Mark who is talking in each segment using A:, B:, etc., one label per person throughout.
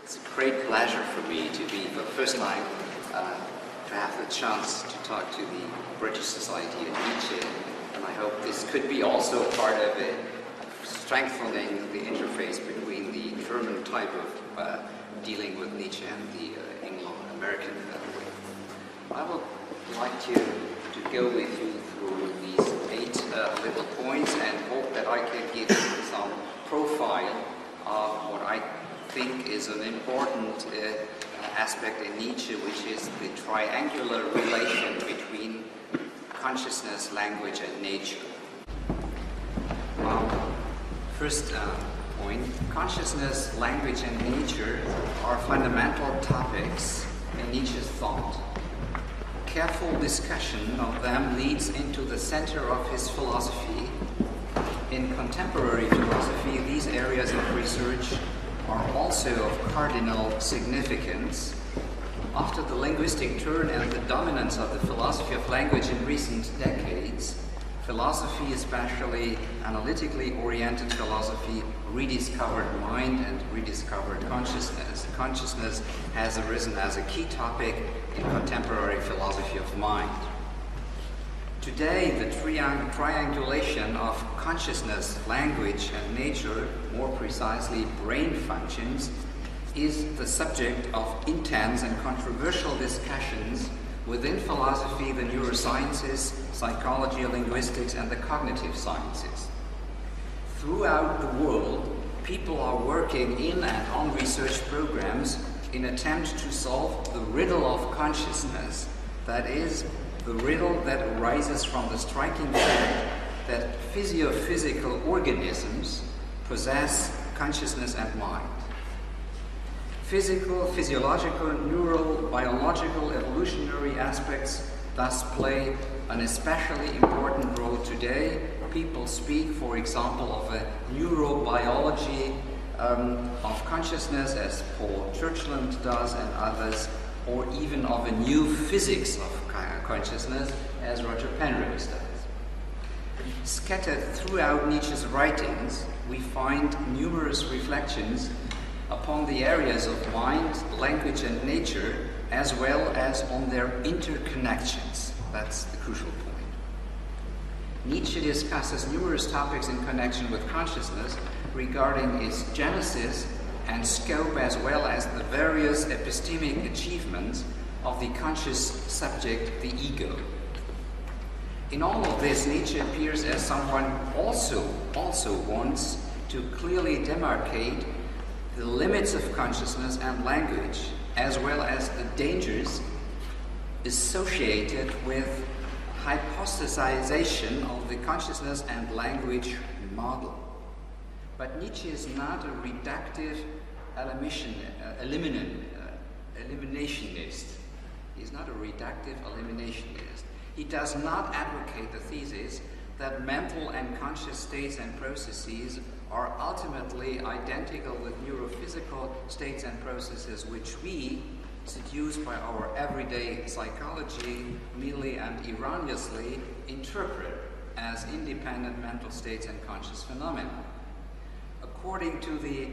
A: It's a great pleasure for me to be, for the first time, to have the chance to talk to the British Society of Nietzsche, and I hope this could be also part of it, strengthening the interface between the German type of dealing with Nietzsche and the Anglo-American way. I would like to go with you through these 8 little points and hope that I can give you some profile of what I think is an important aspect in Nietzsche, which is the triangular relation between consciousness, language, and nature. First point, consciousness, language, and nature are fundamental topics in Nietzsche's thought. Careful discussion of them leads into the center of his philosophy. In contemporary philosophy, these areas of research are also of cardinal significance. After the linguistic turn and the dominance of the philosophy of language in recent decades, philosophy, especially analytically oriented philosophy, rediscovered mind and rediscovered consciousness. Consciousness has arisen as a key topic in contemporary philosophy of mind. Today, the triangulation of consciousness, language, and nature, more precisely brain functions, is the subject of intense and controversial discussions within philosophy, the neurosciences, psychology, linguistics, and the cognitive sciences. Throughout the world, people are working in and on research programs in attempt to solve the riddle of consciousness, that is, the riddle that arises from the striking fact that physical organisms possess consciousness and mind. Physical, physiological, neural, biological, evolutionary aspects thus play an especially important role today. People speak, for example, of a neurobiology of consciousness, as Paul Churchland does and others, or even of a new physics of consciousness, as Roger Penrose does. Scattered throughout Nietzsche's writings, we find numerous reflections upon the areas of mind, language, and nature, as well as on their interconnections. That's the crucial point. Nietzsche discusses numerous topics in connection with consciousness regarding its genesis and scope, as well as the various epistemic achievements of the conscious subject, the ego. In all of this, Nietzsche appears as someone also wants to clearly demarcate the limits of consciousness and language, as well as the dangers associated with hypostasization of the consciousness and language model. But Nietzsche is not a reductive eliminationist. He's not a reductive eliminationist. He does not advocate the thesis that mental and conscious states and processes are ultimately identical with neurophysical states and processes which we, seduced by our everyday psychology, merely and erroneously interpret as independent mental states and conscious phenomena. According to the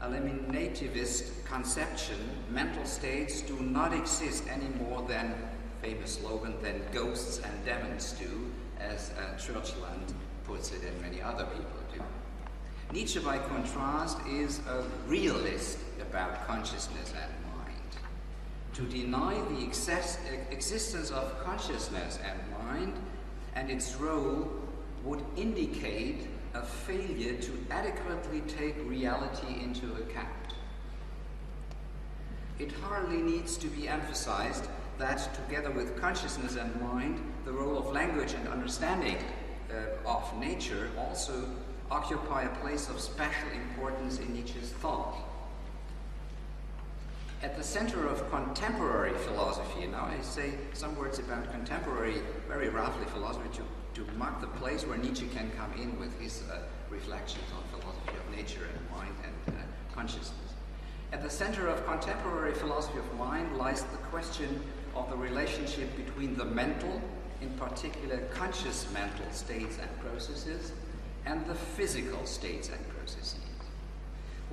A: eliminativist conception, mental states do not exist any more than, famous slogan, than ghosts and demons do, as Churchland puts it, and many other people do. Nietzsche, by contrast, is a realist about consciousness and mind. To deny the existence of consciousness and mind and its role would indicate a failure to adequately take reality into account. It hardly needs to be emphasized that, together with consciousness and mind, the role of language and understanding of nature also occupy a place of special importance in Nietzsche's thought. At the center of contemporary philosophy, and now I say some words about contemporary, very roughly, philosophy to mark the place where Nietzsche can come in with his reflections on philosophy of nature and mind and consciousness. At the center of contemporary philosophy of mind lies the question of the relationship between the mental, in particular conscious mental states and processes, and the physical states and processes.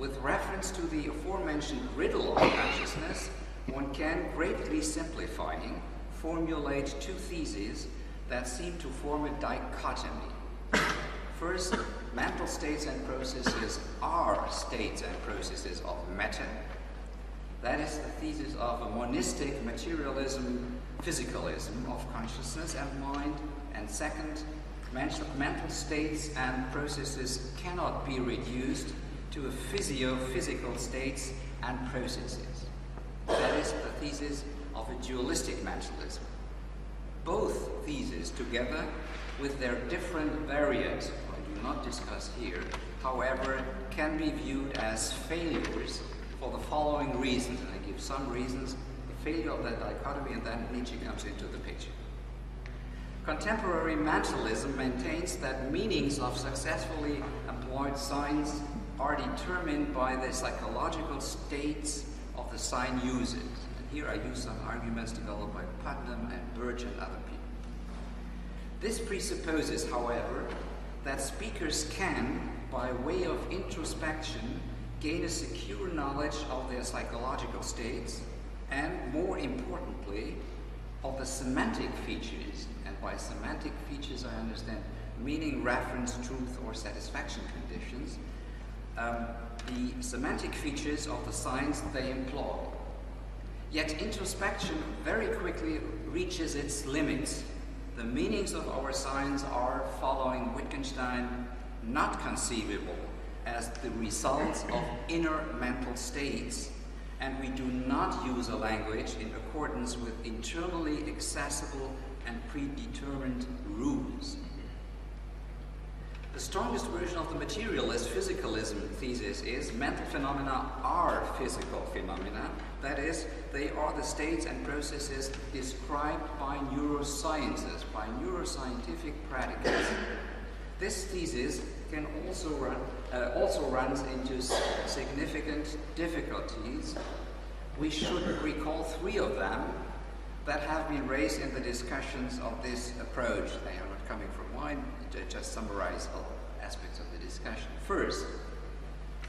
A: With reference to the aforementioned riddle of consciousness, one can, greatly simplifying, formulate two theses that seem to form a dichotomy. First, mental states and processes are states and processes of matter. That is the thesis of a monistic materialism, physicalism of consciousness and mind. And second, mental states and processes cannot be reduced to a physical states and processes. That is the thesis of a dualistic mentalism. Both theses together, with their different variants, I do not discuss here, however, can be viewed as failures for the following reasons. And I give some reasons, the failure of that dichotomy, and then Nietzsche comes into the picture. Contemporary mentalism maintains that meanings of successfully employed signs are determined by the psychological states of the sign users. And here I use some arguments developed by Putnam and Birch and other people. This presupposes, however, that speakers can, by way of introspection, gain a secure knowledge of their psychological states and, more importantly, of the semantic features. And by semantic features I understand meaning, reference, truth, or satisfaction conditions. The semantic features of the signs they employ. Yet introspection very quickly reaches its limits. The meanings of our signs are, following Wittgenstein, not conceivable as the results of inner mental states, and we do not use a language in accordance with internally accessible and predetermined rules. The strongest version of the materialist physicalism thesis is mental phenomena are physical phenomena. That is, they are the states and processes described by neurosciences, by neuroscientific predicates. This thesis can also runs into significant difficulties. We should recall three of them that have been raised in the discussions of this approach. They are not coming from mine, to just summarize all aspects of the discussion. First,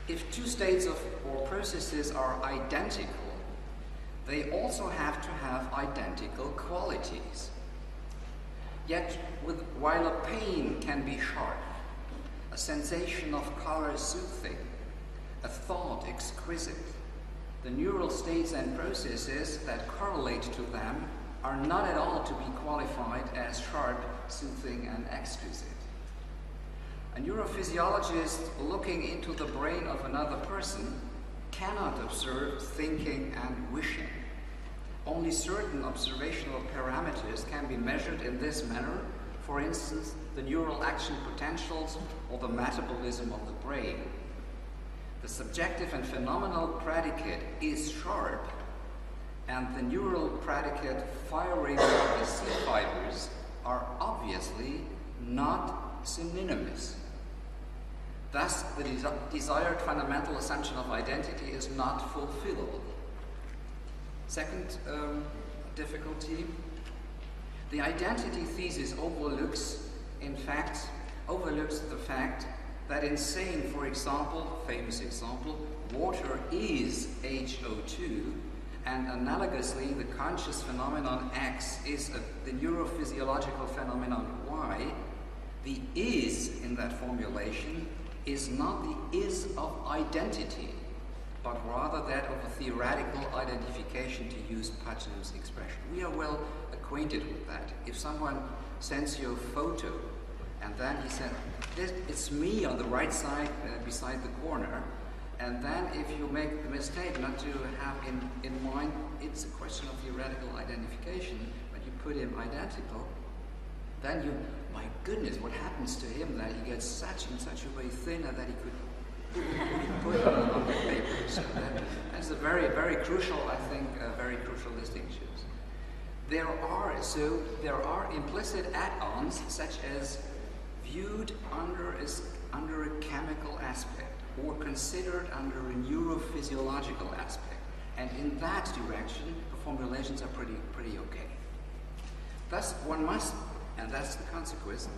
A: if two states or processes are identical, they also have to have identical qualities. Yet, while a pain can be sharp, a sensation of color soothing, a thought exquisite, the neural states and processes that correlate to them are not at all to be qualified as sharp, soothing, and exquisite. A neurophysiologist looking into the brain of another person cannot observe thinking and wishing. Only certain observational parameters can be measured in this manner, for instance, the neural action potentials or the metabolism of the brain. The subjective and phenomenal predicate is sharp, and the neural predicate firing of the C fibers are obviously not synonymous. Thus, the desired fundamental assumption of identity is not fulfilled. Second difficulty, the identity thesis overlooks the fact that in saying, for example, famous example, water is HO2, and analogously the conscious phenomenon X is the neurophysiological phenomenon Y, the is in that formulation is not the is of identity, but rather that of a theoretical identification, to use Putnam's expression. We are well acquainted with that. If someone sends you a photo and then he said, it's me on the right side beside the corner, and then if you make the mistake not to have in mind, it's a question of theoretical identification, but you put him identical, then you, my goodness, what happens to him that he gets such a way thinner that he could put it on the paper. So that's a very, very crucial, I think, very crucial distinctions. There are implicit add-ons such as viewed under a chemical aspect or considered under a neurophysiological aspect. And in that direction, the formulations are pretty okay. Thus, one must, and that's the consequence,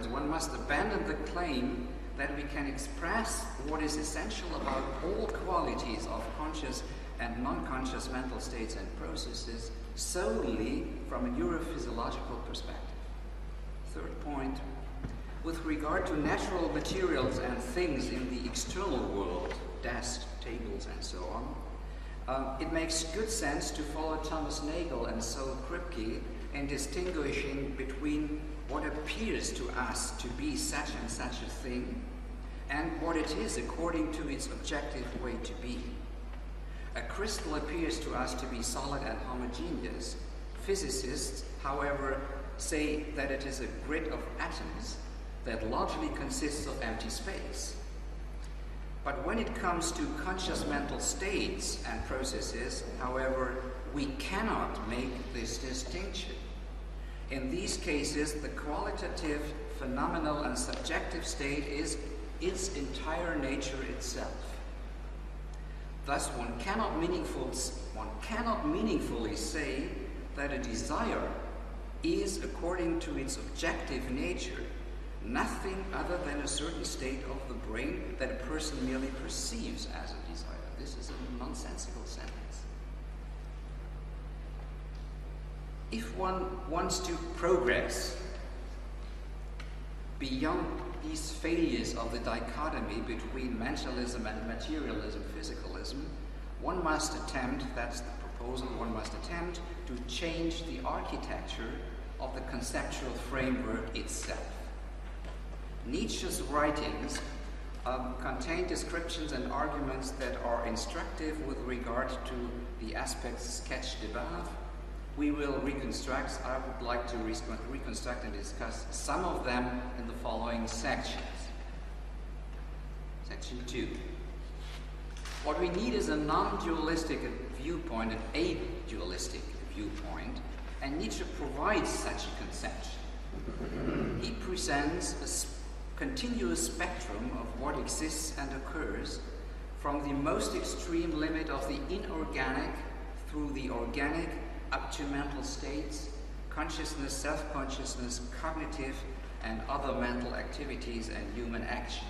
A: one must abandon the claim that we can express what is essential about all qualities of conscious and non-conscious mental states and processes solely from a neurophysiological perspective. Third point, with regard to natural materials and things in the external world, desks, tables, and so on, it makes good sense to follow Thomas Nagel and Sol Kripke in distinguishing between what appears to us to be such and such a thing and what it is according to its objective way to be. A crystal appears to us to be solid and homogeneous. Physicists, however, say that it is a grid of atoms that largely consists of empty space. But when it comes to conscious mental states and processes, however, we cannot make this distinction. In these cases, the qualitative, phenomenal, and subjective state is its entire nature itself. Thus, one cannot meaningfully say that a desire is, according to its objective nature, nothing other than a certain state of the brain that a person merely perceives as a desire. This is a nonsensical sentence. If one wants to progress beyond these failures of the dichotomy between mentalism and materialism, physicalism, one must attempt, that's the proposal, one must attempt to change the architecture of the conceptual framework itself. Nietzsche's writings contain descriptions and arguments that are instructive with regard to the aspects sketched above. We will reconstruct, I would like to reconstruct and discuss some of them in the following sections. Section 2. What we need is a non-dualistic viewpoint, an a-dualistic viewpoint, and Nietzsche provides such a conception. He presents a continuous spectrum of what exists and occurs from the most extreme limit of the inorganic through the organic up to mental states, consciousness, self-consciousness, cognitive and other mental activities and human action.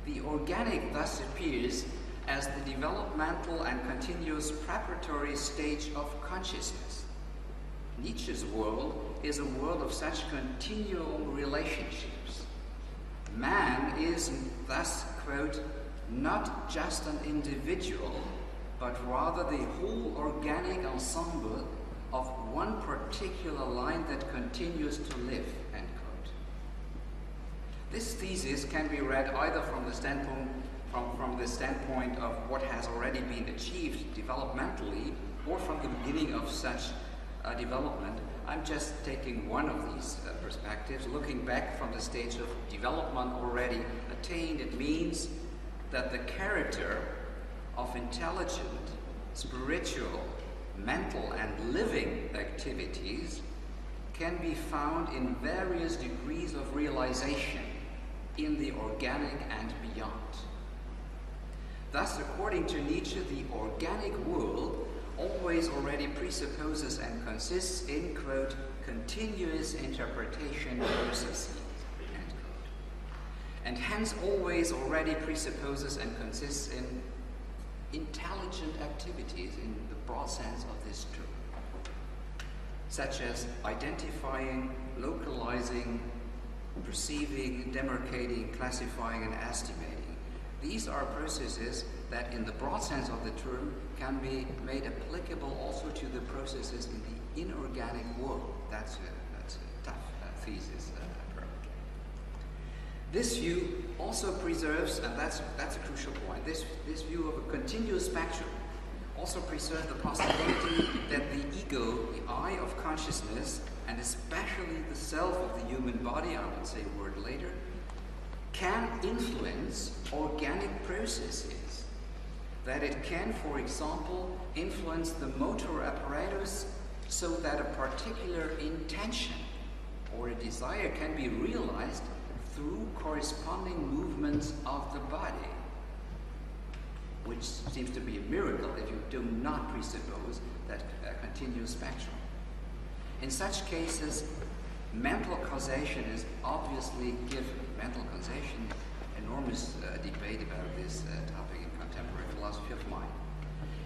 A: The organic thus appears as the developmental and continuous preparatory stage of consciousness. Nietzsche's world is a world of such continual relationships. Man is thus, quote, not just an individual, but rather the whole organic ensemble of one particular line that continues to live, end quote. This thesis can be read either from the standpoint of what has already been achieved developmentally, or from the beginning of such development. I'm just taking one of these perspectives. Looking back from the stage of development already attained, it means that the character of intelligent, spiritual, mental, and living activities can be found in various degrees of realization in the organic and beyond. Thus, according to Nietzsche, the organic world always already presupposes and consists in, quote, continuous interpretation processes, end quote, and hence always already presupposes and consists in intelligent activities in the broad sense of this term, such as identifying, localizing, perceiving, demarcating, classifying, and estimating. These are processes that, in the broad sense of the term, can be made applicable also to the processes in the inorganic world. That's a tough thesis. This view also preserves, and that's a crucial point, this view of a continuous spectrum also preserves the possibility that the ego, the I of consciousness, and especially the self of the human body, I will say a word later, can influence organic processes. That it can, for example, influence the motor apparatus so that a particular intention or a desire can be realized through corresponding movements of the body, which seems to be a miracle if you do not presuppose that continuous spectrum. In such cases, mental causation is obviously given. Mental causation, enormous debate about this topic in contemporary philosophy of mind.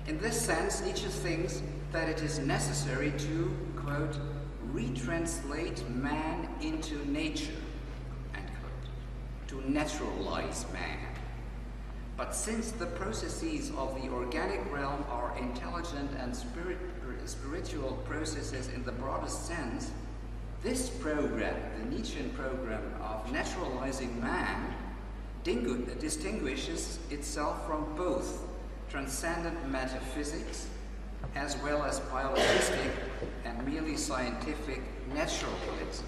A: In this sense, Nietzsche thinks that it is necessary to, quote, retranslate man into nature, end quote, to naturalize man. But since the processes of the organic realm are intelligent and spiritual processes in the broadest sense, this program, the Nietzschean program of naturalizing man, distinguishes itself from both transcendent metaphysics as well as biologistic and merely scientific naturalism.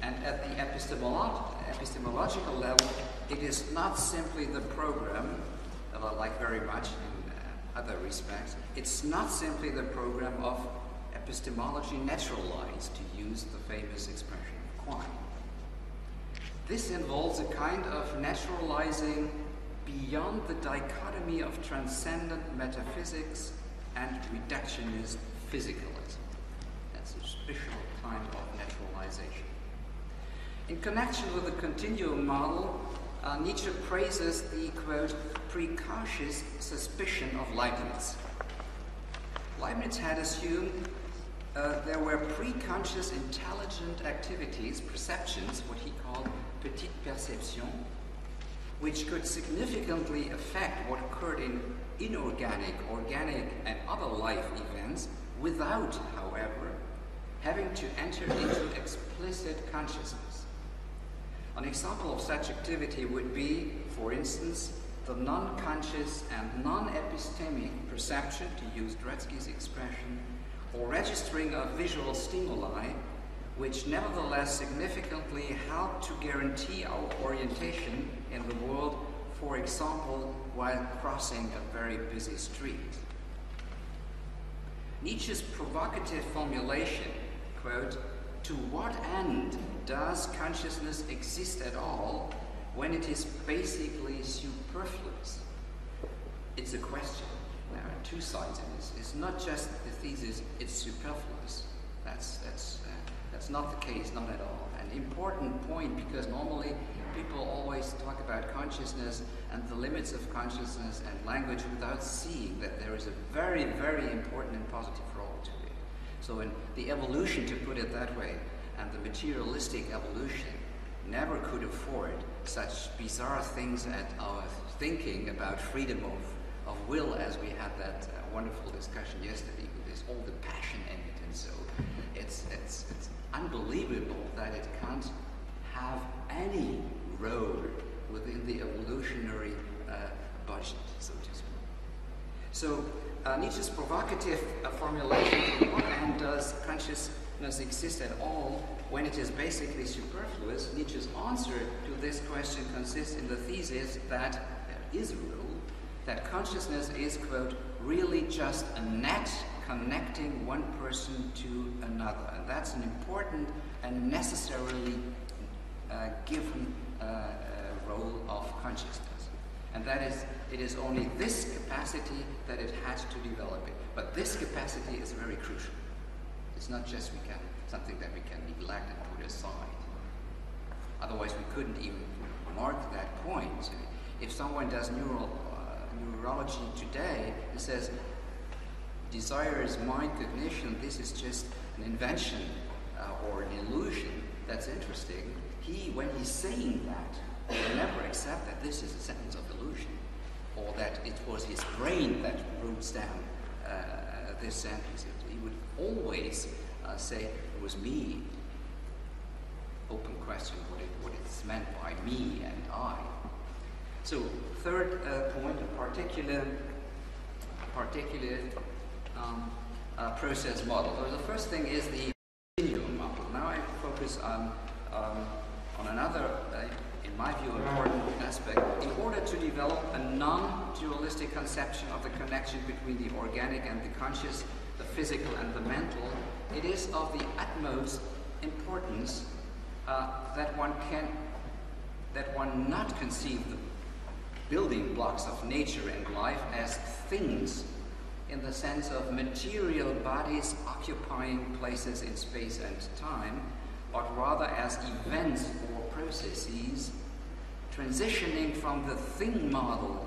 A: And at the epistemological level, it is not simply the program, like very much in other respects, it's not simply the program of epistemology naturalized, to use the famous expression of Quine. This involves a kind of naturalizing beyond the dichotomy of transcendent metaphysics and reductionist physicalism. That's a special kind of naturalization. In connection with the continuum model, Nietzsche praises the, quote, precautious suspicion of Leibniz. Leibniz had assumed there were pre-conscious intelligent activities, perceptions, what he called petite perception, which could significantly affect what occurred in inorganic, organic, and other life events without, however, having to enter into explicit consciousness. An example of such activity would be, for instance, the non-conscious and non-epistemic perception, to use Dretski's expression, or registering of visual stimuli, which nevertheless significantly help to guarantee our orientation in the world, for example, while crossing a very busy street. Nietzsche's provocative formulation, quote, to what end does consciousness exist at all when it is basically superfluous? It's a question. There are two sides in this. It's not just the thesis, it's superfluous. That's not the case, not at all. An important point, because normally people always talk about consciousness and the limits of consciousness and language without seeing that there is a very, very important and positive role to it. So in the evolution, to put it that way, and the materialistic evolution never could afford such bizarre things at our thinking about freedom of will, as we had that wonderful discussion yesterday with this, all the passion in it, and so it's unbelievable that it can't have any role within the evolutionary budget, so to speak. So Nietzsche's provocative formulation, to what end does consciousness exist at all when it is basically superfluous? Nietzsche's answer to this question consists in the thesis that there is a rule, that consciousness is, quote, really just a net connecting one person to another. And that's an important and necessarily given role of consciousness. And that is, it is only this capacity that it has to develop it. But this capacity is very crucial. It's not just something that we can neglect and put aside. Otherwise, we couldn't even mark that point. If someone does neurology today and says, desire is mind cognition, this is just an invention or an illusion, that's interesting. When he's saying that, he will never accept that this is a sentence of illusion, or that it was his brain that wrote down this sentence. He would always say, it was me. Open question, what it's meant by me and I. So, third point, a particular process model. So the first thing is the continuum model. Now I focus on another, in my view, important aspect. In order to develop a non-dualistic conception of the connection between the organic and the conscious, the physical and the mental, it is of the utmost importance that one not conceive the building blocks of nature and life as things in the sense of material bodies occupying places in space and time, but rather as events or processes, transitioning from the thing model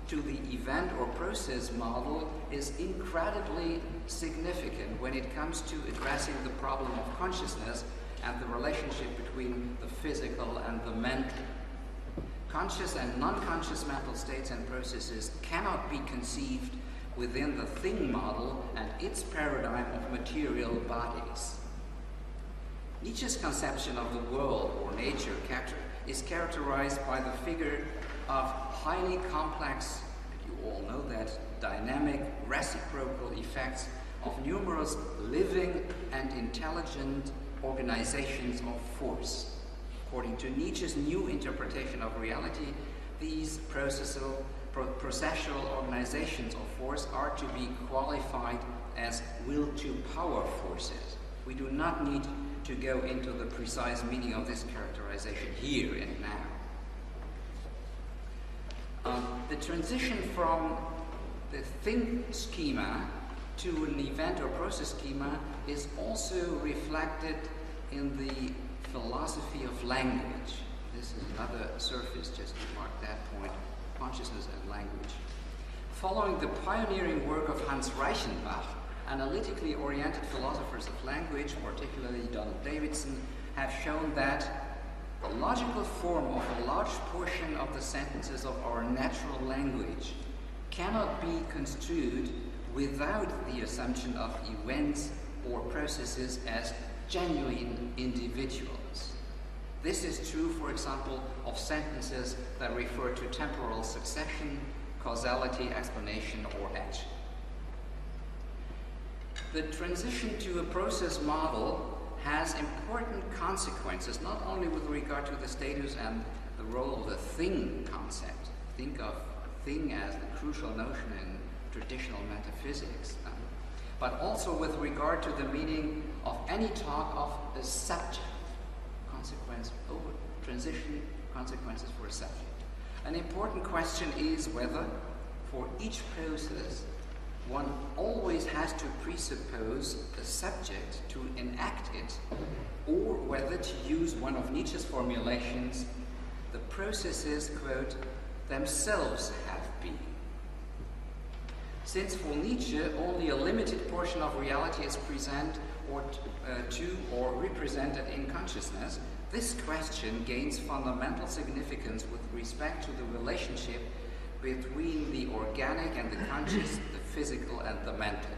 A: to the event or process model is incredibly significant when it comes to addressing the problem of consciousness and the relationship between the physical and the mental. Conscious and non-conscious mental states and processes cannot be conceived within the thing model and its paradigm of material bodies. Nietzsche's conception of the world or nature is characterized by the figure of highly complex, you all know that, dynamic, reciprocal effects of numerous living and intelligent organizations of force. According to Nietzsche's new interpretation of reality, these processual organizations of force are to be qualified as will-to-power forces. We do not need to go into the precise meaning of this characterization here and now. The transition from the thing schema to an event or process schema is also reflected in the philosophy of language. This is another surface just to mark that point, consciousness and language. Following the pioneering work of Hans Reichenbach, analytically oriented philosophers of language, particularly Donald Davidson, have shown that the logical form of a large portion of the sentences of our natural language cannot be construed without the assumption of events or processes as genuine individuals. This is true, for example, of sentences that refer to temporal succession, causality, explanation, or action. The transition to a process model has important consequences, not only with regard to the status and the role of the thing concept. Think of thing as the crucial notion in traditional metaphysics, but also with regard to the meaning of any talk of a subject. Transition consequences for a subject. An important question is whether, for each process, one always has to presuppose a subject to enact it, or whether, to use one of Nietzsche's formulations, the processes, quote, themselves have been. Since for Nietzsche only a limited portion of reality is present or represented in consciousness, this question gains fundamental significance with respect to the relationship between the organic and the conscious, the physical and the mental.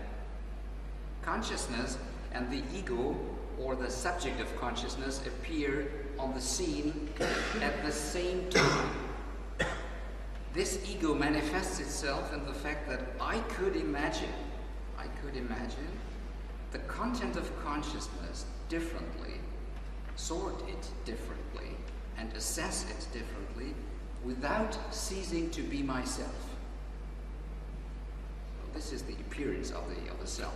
A: Consciousness and the ego, or the subject of consciousness, appear on the scene at the same time. This ego manifests itself in the fact that I could imagine the content of consciousness differently, sort it differently, and assess it differently without ceasing to be myself. Well, this is the appearance of the self.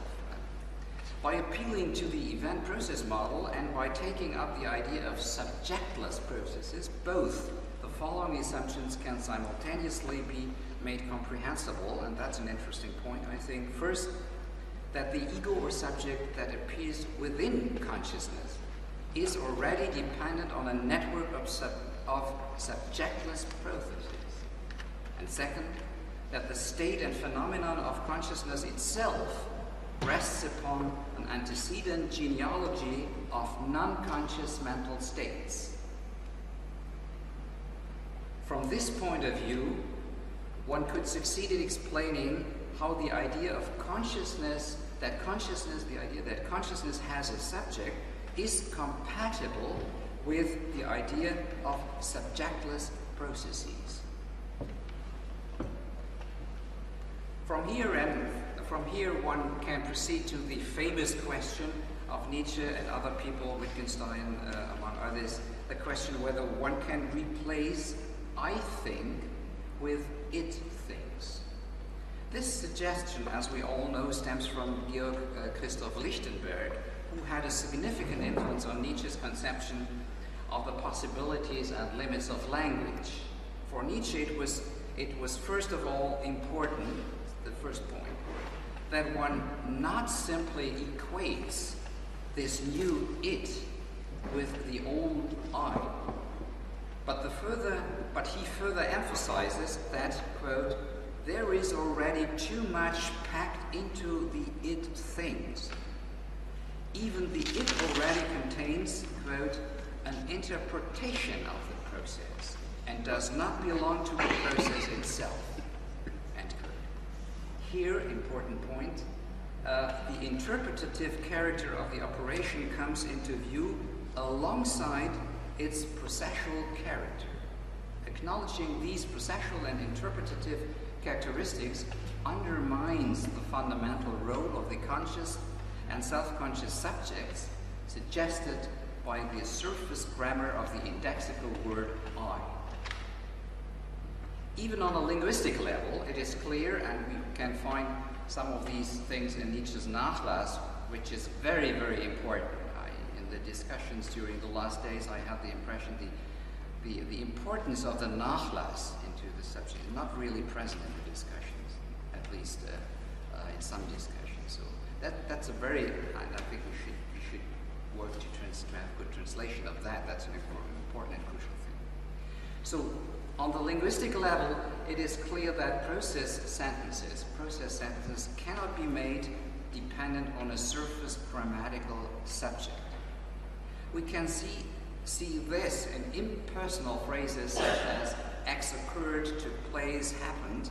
A: By appealing to the event process model and by taking up the idea of subjectless processes, both the following assumptions can simultaneously be made comprehensible, and that's an interesting point, I think. First, that the ego or subject that appears within consciousness is already dependent on a network of subjectless processes. And second, that the state and phenomenon of consciousness itself rests upon an antecedent genealogy of non-conscious mental states. From this point of view, one could succeed in explaining how the idea of consciousness, the idea that consciousness has a subject, is compatible with the idea of subjectless processes. From here one can proceed to the famous question of Nietzsche and other people, Wittgenstein among others, the question whether one can replace I think with it thinks. This suggestion, as we all know, stems from Georg Christoph Lichtenberg, who had a significant influence on Nietzsche's conception of the possibilities and limits of language. For Nietzsche, it was first of all important, the first point, that one not simply equates this new it with the old I, but he further emphasizes that, quote, there is already too much packed into the it things. Even the it already contains, quote, an interpretation of the process and does not belong to the process itself, end quote. Here, important point, the interpretative character of the operation comes into view alongside its processual character. Acknowledging these processual and interpretative characteristics undermines the fundamental role of the conscious and self-conscious subjects suggested by the surface grammar of the indexical word I. Even on a linguistic level, it is clear, and we can find some of these things in Nietzsche's Nachlass, which is very, very important. In the discussions during the last days, I had the impression the importance of the Nachlass into the subject is not really present in the discussions, at least in some discussions. So that's a very, and I think we should work to have good translation of that. That's an important and crucial thing. So on the linguistic level, it is clear that process sentences cannot be made dependent on a surface grammatical subject. We can see this in impersonal phrases such as X occurred, took place, happened.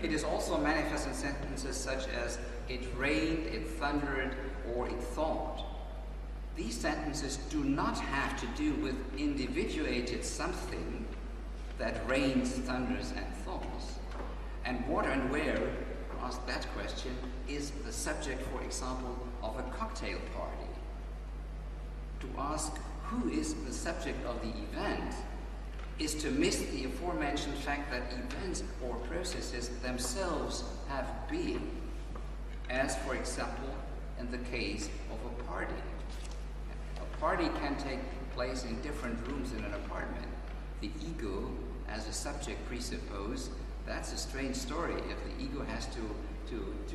A: It is also manifest in sentences such as it rained, it thundered, or it thawed. These sentences do not have to do with individuated something that rains, thunders, and thaws. And what and where, to ask that question, is the subject, for example, of a cocktail party. To ask who is the subject of the event is to miss the aforementioned fact that events or processes themselves have being, as, for example, in the case of a party. A party can take place in different rooms in an apartment. The ego, as a subject presuppose, that's a strange story if the ego has to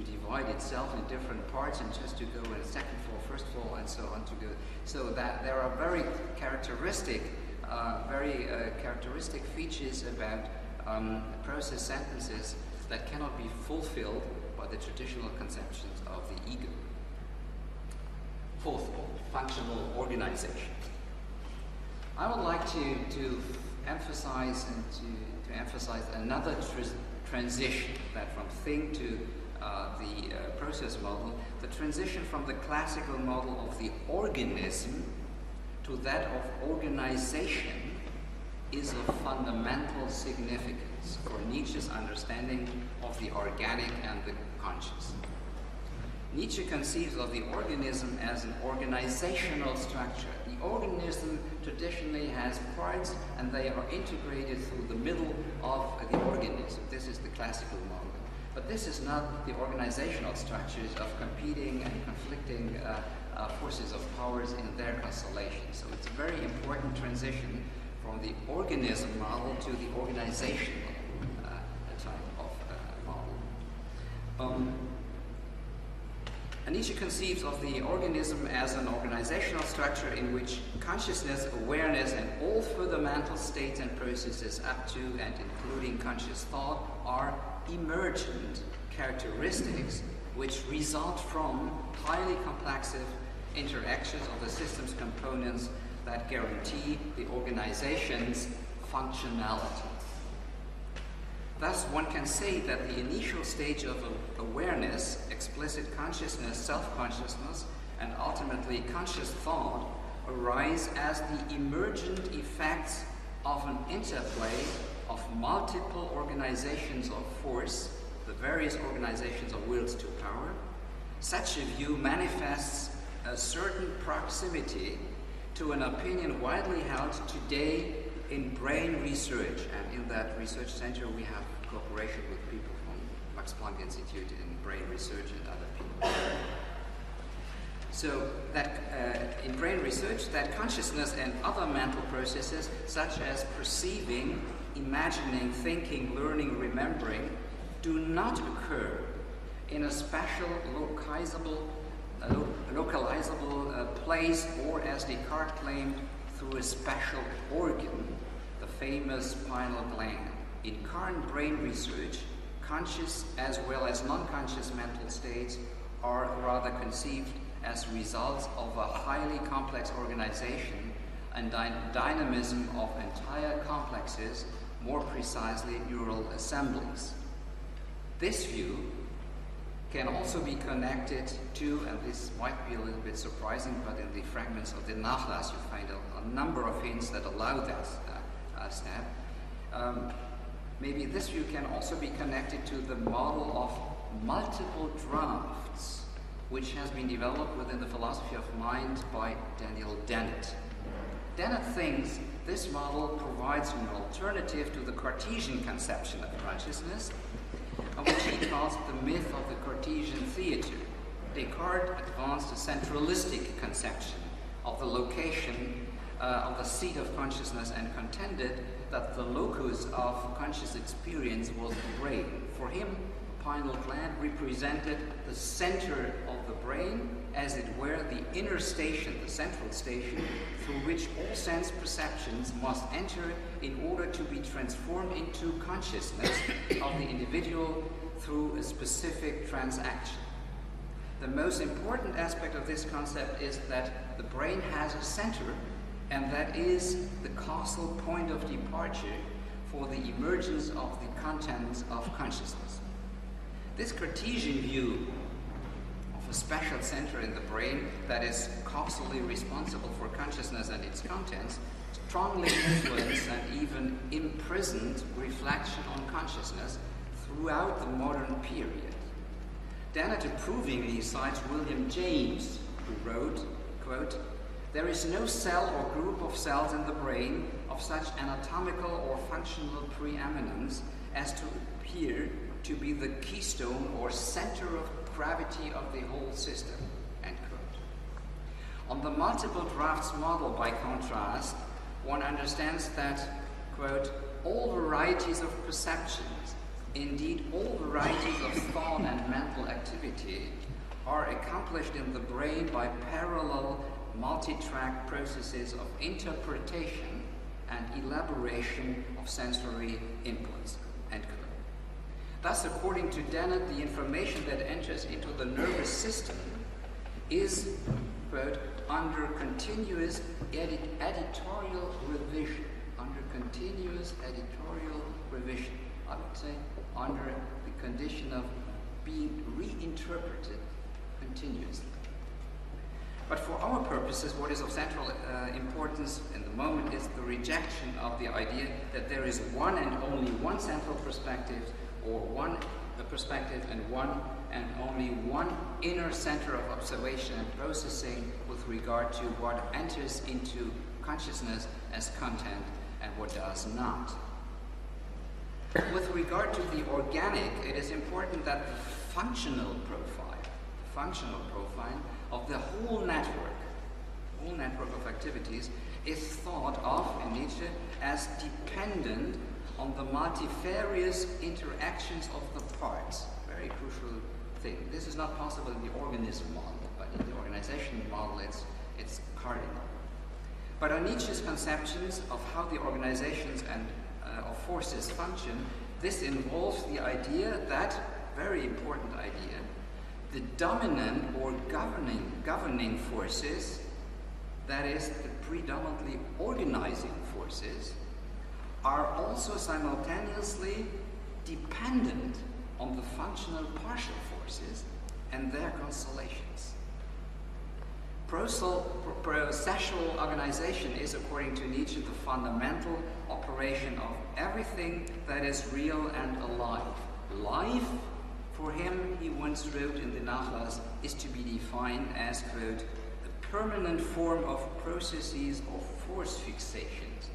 A: divide itself in different parts and just to go in a second floor, first floor, and so on to go. So that there are very characteristic features about process sentences that cannot be fulfilled by the traditional conceptions of the ego. Fourth one, functional organization. I would like to emphasize another transition, that from thing to the process model, the transition from the classical model of the organism to that of organization is of fundamental significance for Nietzsche's understanding of the organic and the conscious. Nietzsche conceives of the organism as an organizational structure. The organism traditionally has parts and they are integrated through the middle of the organism. This is the classical model. But this is not the organizational structures of competing and conflicting forces of powers in their constellation. So it's a very important transition from the organism model to the organizational type of model. Nietzsche conceives of the organism as an organizational structure in which consciousness, awareness, and all further mental states and processes up to and including conscious thought are emergent characteristics which result from highly complex interactions of the system's components that guarantee the organization's functionality. Thus, one can say that the initial stage of awareness, explicit consciousness, self-consciousness, and ultimately conscious thought arise as the emergent effects of an interplay of multiple organizations of force, the various organizations of wills to power. Such a view manifests a certain proximity to an opinion widely held today in brain research, and in that research center we have cooperation with people from Max Planck Institute in brain research and other people. So that in brain research, that consciousness and other mental processes such as perceiving, imagining, thinking, learning, remembering do not occur in a special localizable place, or as Descartes claimed, through a special organ, the famous pineal gland. In current brain research, conscious as well as non-conscious mental states are rather conceived as results of a highly complex organization and dynamism of entire complexes, more precisely neural assemblies. This view can also be connected to, and this might be a little bit surprising, but in the fragments of the Nachlass you find a number of hints that allow that step. Maybe this view can also be connected to the model of multiple drafts, which has been developed within the philosophy of mind by Daniel Dennett. Dennett thinks this model provides an alternative to the Cartesian conception of consciousness, which he calls the myth of the Cartesian theater. Descartes advanced a centralistic conception of the location of the seat of consciousness and contended that the locus of conscious experience was the brain. For him, the pineal gland represented the center of the brain, as it were the inner station, the central station, through which all sense perceptions must enter in order to be transformed into consciousness of the individual through a specific transaction. The most important aspect of this concept is that the brain has a center, and that is the causal point of departure for the emergence of the contents of consciousness. This Cartesian view of a special center in the brain that is causally responsible for consciousness and its contents strongly influenced and even imprisoned reflection on consciousness throughout the modern period. Dennett approving these cites William James, who wrote, quote, "There is no cell or group of cells in the brain of such anatomical or functional preeminence as to appear to be the keystone or center of gravity of the whole system," end quote. On the multiple drafts model, by contrast, one understands that, quote, "all varieties of perceptions, indeed all varieties of thought and mental activity, are accomplished in the brain by parallel multi-track processes of interpretation and elaboration of sensory inputs," end quote. Thus, according to Dennett, the information that enters into the nervous system is, quote, "under continuous editorial revision," under continuous editorial revision, I would say, under the condition of being reinterpreted continuously. But for our purposes, what is of central importance in the moment is the rejection of the idea that there is one and only one central perspective, or one perspective and one and only one inner center of observation and processing with regard to what enters into consciousness as content and what does not. With regard to the organic, it is important that the functional profile of the whole network of activities is thought of in Nietzsche as dependent on the multifarious interactions of the parts. Very crucial thing. This is not possible in the organism model, but in the organization model it's cardinal. But on Nietzsche's conceptions of how the organizations and of forces function, this involves the idea that, very important idea, the dominant or governing forces, that is, the predominantly organizing forces, are also simultaneously dependent on the functional partial forces and their constellations. Processual organization is, according to Nietzsche, the fundamental operation of everything that is real and alive. Life, for him, he once wrote in the Nachlass, is to be defined as, quote, "the permanent form of processes of force fixations."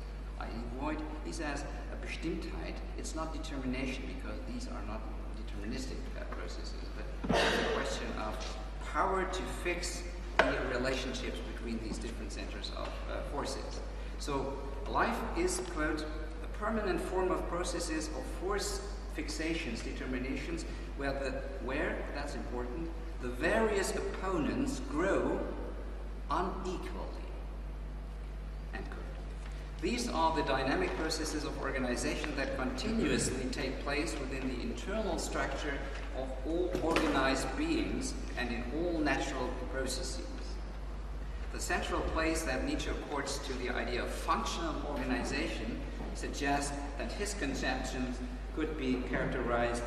A: He says, a Bestimmtheit, it's not determination, because these are not deterministic processes, but it's a question of power to fix the relationships between these different centers of forces. So life is, quote, "a permanent form of processes of force fixations, determinations, where, that's important, the various opponents grow unequally. End quote. These are the dynamic processes of organization that continuously take place within the internal structure of all organized beings and in all natural processes. The central place that Nietzsche accords to the idea of functional organization suggests that his conceptions could be characterized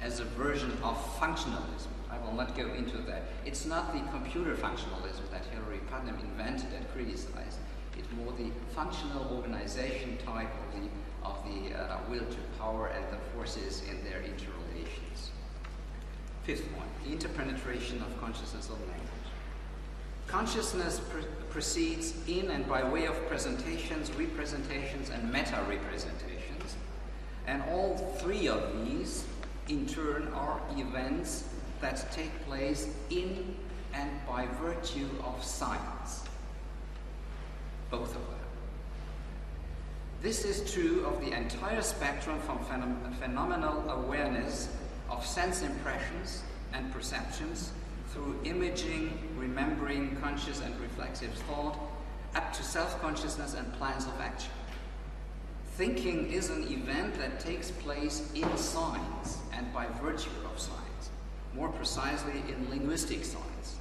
A: as a version of functionalism. I will not go into that. It's not the computer functionalism that Hilary Putnam invented and criticized. It's more the functional organization type of the will to power and the forces in their interrelations. Fifth point, the interpenetration of consciousness of language. Consciousness proceeds in and by way of presentations, representations, and meta-representations. And all three of these, in turn, are events that take place in and by virtue of science. Both of them. This is true of the entire spectrum from phenomenal awareness of sense impressions and perceptions through imaging, remembering, conscious and reflexive thought, up to self-consciousness and plans of action. Thinking is an event that takes place in science and by virtue of science, more precisely in linguistic science.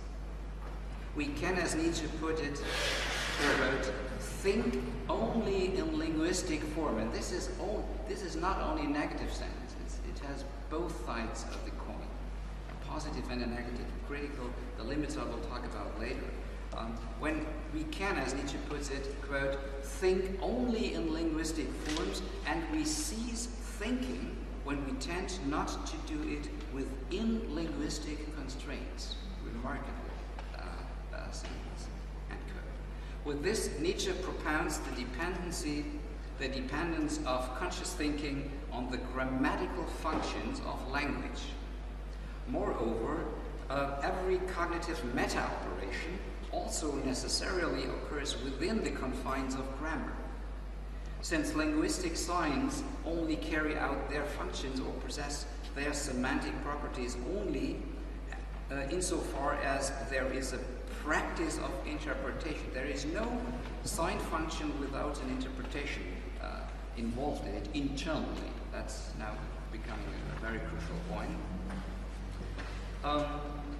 A: We can, as Nietzsche put it, think only in linguistic form, and this is not only negative sense, it has both sides of the coin. Positive and a negative, critical, the limits I will talk about later. When we can, as Nietzsche puts it, quote, think only in linguistic forms, and we cease thinking when we tend not to do it within linguistic constraints. Remarkable sentence, end quote. With this, Nietzsche propounds the dependence of conscious thinking on the grammatical functions of language. Moreover, every cognitive meta-operation also necessarily occurs within the confines of grammar. Since linguistic signs only carry out their functions or possess their semantic properties only insofar as there is a practice of interpretation. There is no sign function without an interpretation involved in it internally. That's now becoming a very crucial point.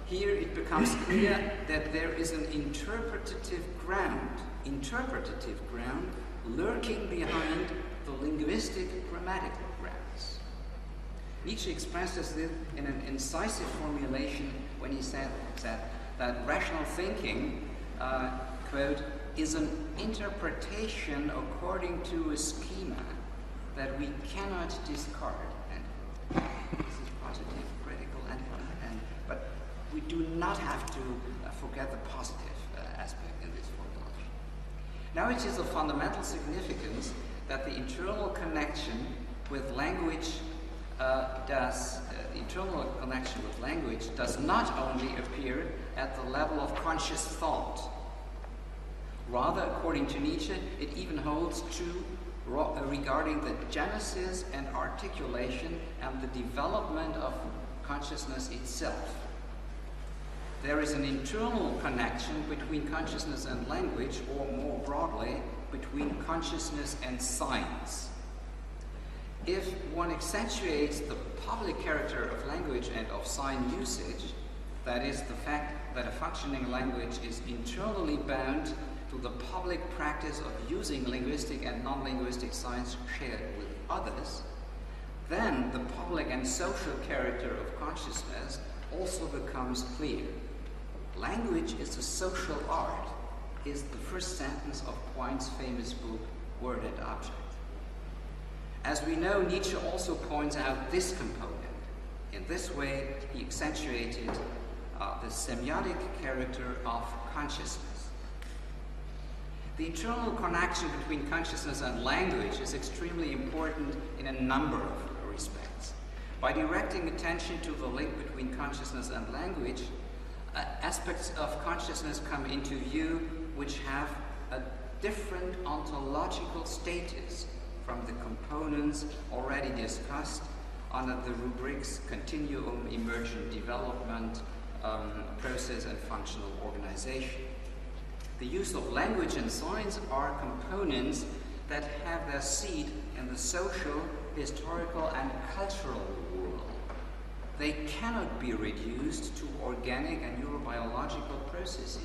A: Here it becomes clear that there is an interpretative ground lurking behind the linguistic grammatical grounds. Nietzsche expresses this in an incisive formulation when he said that rational thinking, quote, is an interpretation according to a schema that we cannot discard. And this is positive, critical, but we do not have to forget the positive aspect in this formulation. Now it is of fundamental significance that the internal connection with language does not only appear at the level of conscious thought. Rather, according to Nietzsche, it even holds true regarding the genesis and articulation and the development of consciousness itself. There is an internal connection between consciousness and language, or more broadly, between consciousness and science. If one accentuates the public character of language and of sign usage, that is, the fact that a functioning language is internally bound to the public practice of using linguistic and non-linguistic signs shared with others, then the public and social character of consciousness also becomes clear. Language is a social art, is the first sentence of Quine's famous book, Word and Object. As we know, Nietzsche also points out this component. In this way, he accentuated the semiotic character of consciousness. The internal connection between consciousness and language is extremely important in a number of respects. By directing attention to the link between consciousness and language, aspects of consciousness come into view which have a different ontological status from the components already discussed under the rubrics continuum, emergent development, process and functional organization. The use of language and science are components that have their seat in the social, historical and cultural world. They cannot be reduced to organic and neurobiological processes.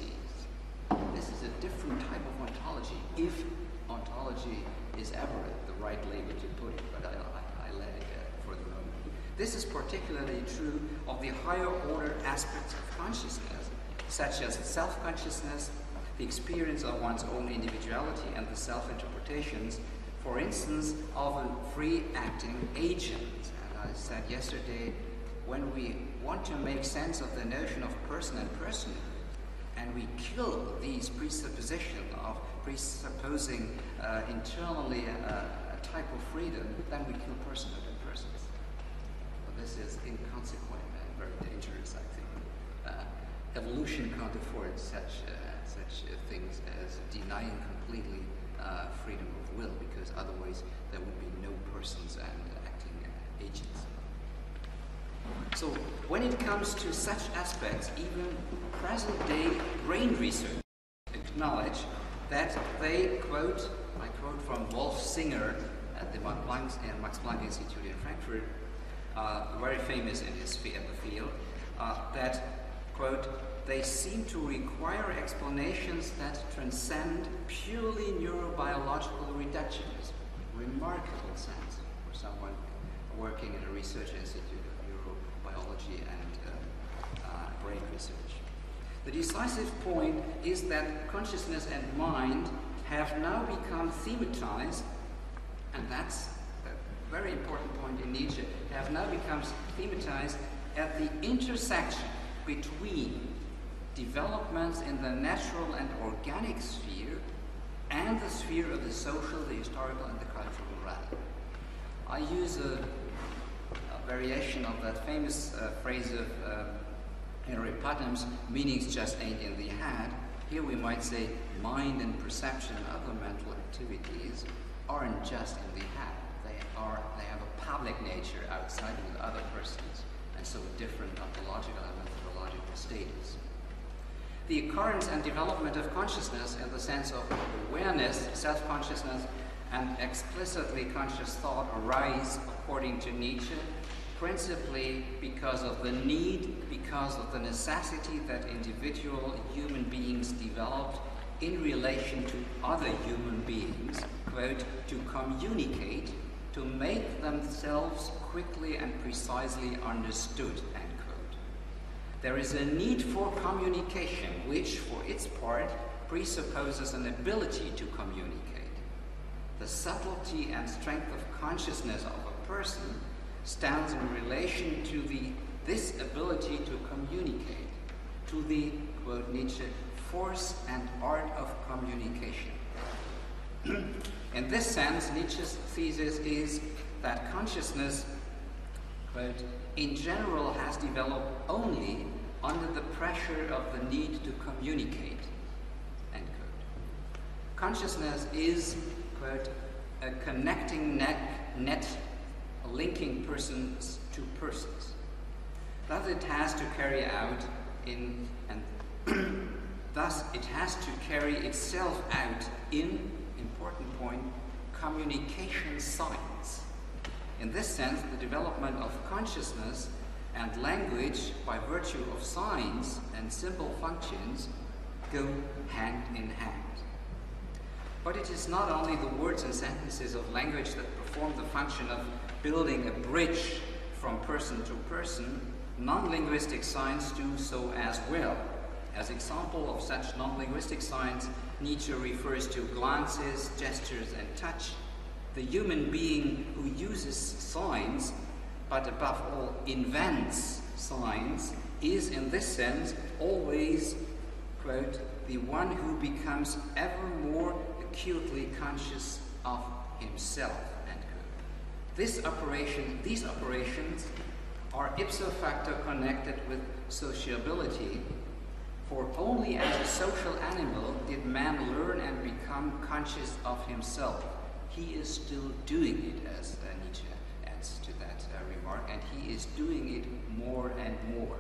A: This is a different type of ontology, if ontology is ever the right label to put it, but I let it for the moment. This is particularly true of the higher order aspects of consciousness, such as self-consciousness, the experience of one's own individuality, and the self-interpretations, for instance, of a free-acting agent. And I said yesterday, when we want to make sense of the notion of person and personhood, and we kill these presuppositions of presupposing internally a type of freedom, then we kill personhood and persons. But this is inconsequent and very dangerous, I think. Evolution can't afford such things as denying completely freedom of will, because otherwise there would be no persons and acting agents. So when it comes to such aspects, even present-day brain research acknowledge that they, quote, I quote from Wolf Singer at the Max Planck Institute in Frankfurt, very famous in his field, that, quote, they seem to require explanations that transcend purely neurobiological reductionism. Remarkable sense for someone working in a research institute of neurobiology and brain research. The decisive point is that consciousness and mind have now become thematized, and that's a very important point in Nietzsche, have now become thematized at the intersection between developments in the natural and organic sphere and the sphere of the social, the historical, and the cultural realm. I use a variation of that famous phrase of Henry Putnam's, meanings just ain't in the head. Here we might say mind and perception and other mental activities aren't just in the head. They have a public nature outside with other persons, and so different ontological and methodological status. The occurrence and development of consciousness in the sense of awareness, self-consciousness, and explicitly conscious thought arise, according to Nietzsche, principally because of the need, because of the necessity that individual human beings developed in relation to other human beings, quote, to communicate, to make themselves quickly and precisely understood, end quote. There is a need for communication, which, for its part, presupposes an ability to communicate. The subtlety and strength of consciousness of a person stands in relation to this ability to communicate, to the, quote Nietzsche, force and art of communication. In this sense, Nietzsche's thesis is that consciousness, quote, in general has developed only under the pressure of the need to communicate, end quote. Consciousness is, quote, a connecting net linking persons to persons. Thus it has to carry out thus it has to carry itself out in, important point, communication science. In this sense, the development of consciousness and language by virtue of signs and simple functions go hand in hand. But it is not only the words and sentences of language that perform the function of building a bridge from person to person. Non-linguistic signs do so as well. As example of such non-linguistic signs, Nietzsche refers to glances, gestures, and touch. The human being who uses signs, but above all invents signs, is in this sense always, quote, the one who becomes ever more acutely conscious of himself, end quote. These operations are ipso facto connected with sociability, for only as a social animal did man learn and become conscious of himself. He is still doing it, as Nietzsche adds to that remark, and he is doing it more and more.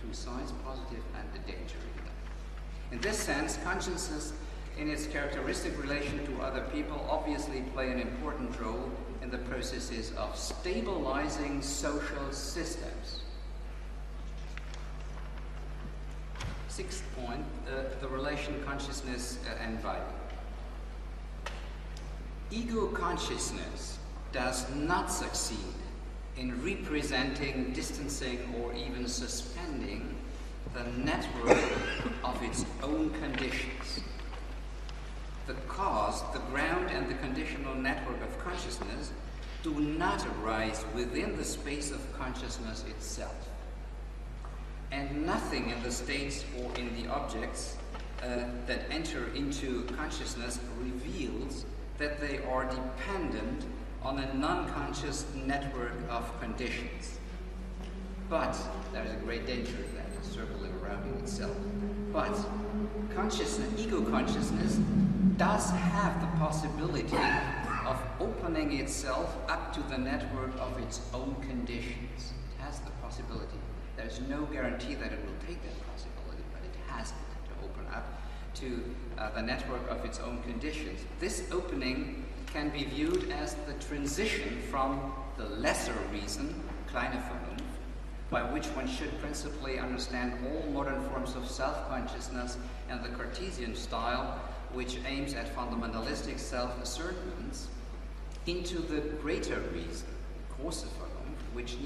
A: Two sides, positive and the danger in that. In this sense, consciousness in its characteristic relation to other people obviously play an important role in the processes of stabilizing social systems. Sixth point, the relation consciousness and body. Ego consciousness does not succeed in representing, distancing, or even suspending the network of its own conditions. The cause, the ground, and the conditional network of consciousness do not arise within the space of consciousness itself. And nothing in the states or in the objects that enter into consciousness reveals that they are dependent on a non-conscious network of conditions. But there is a great danger in that, it's circling around in itself. But consciousness, ego consciousness, does have the possibility of opening itself up to the network of its own conditions. It has the possibility. There's no guarantee that it will take that possibility, but it has it to open up to the network of its own conditions. This opening can be viewed as the transition from the lesser reason, kleine Vernunft, by which one should principally understand all modern forms of self-consciousness and the Cartesian style, which aims at fundamentalistic self-assertments, into the greater reason, große Vernunft, which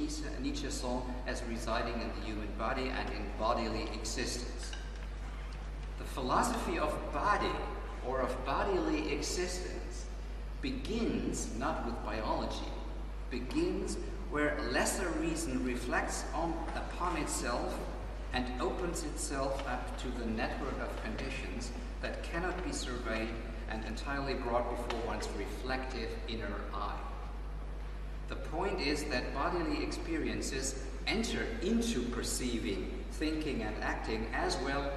A: Nietzsche saw as residing in the human body and in bodily existence. The philosophy of body, or of bodily existence, begins not with biology, begins where lesser reason reflects upon itself and opens itself up to the network of conditions that cannot be surveyed and entirely brought before one's reflective inner eye. The point is that bodily experiences enter into perceiving, thinking, and acting as well,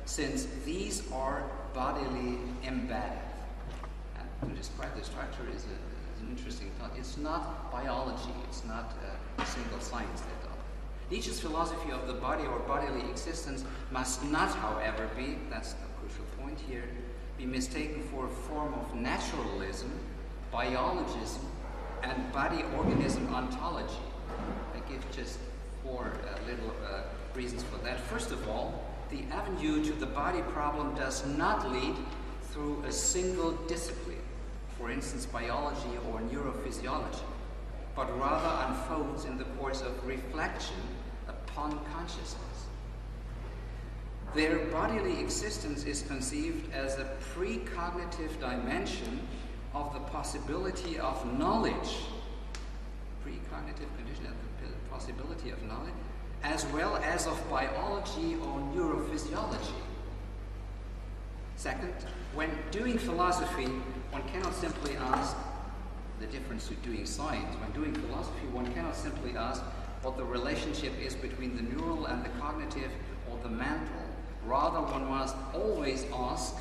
A: since these are bodily embedded. And to describe the structure is an interesting thought. It's not biology, it's not a single science that does. Nietzsche's philosophy of the body or bodily existence must not, however, be, that's the crucial point here, be mistaken for a form of naturalism, biologism, and body-organism ontology. I give just four little reasons for that. First of all, the avenue to the body problem does not lead through a single discipline, for instance, biology or neurophysiology, but rather unfolds in the course of reflection upon consciousness. Their bodily existence is conceived as a precognitive dimension of the possibility of knowledge, precognitive condition of the possibility of knowledge, as well as of biology or neurophysiology. Second, when doing philosophy, one cannot simply ask the difference to doing science. When doing philosophy, one cannot simply ask what the relationship is between the neural and the cognitive or the mental. Rather, one must always ask,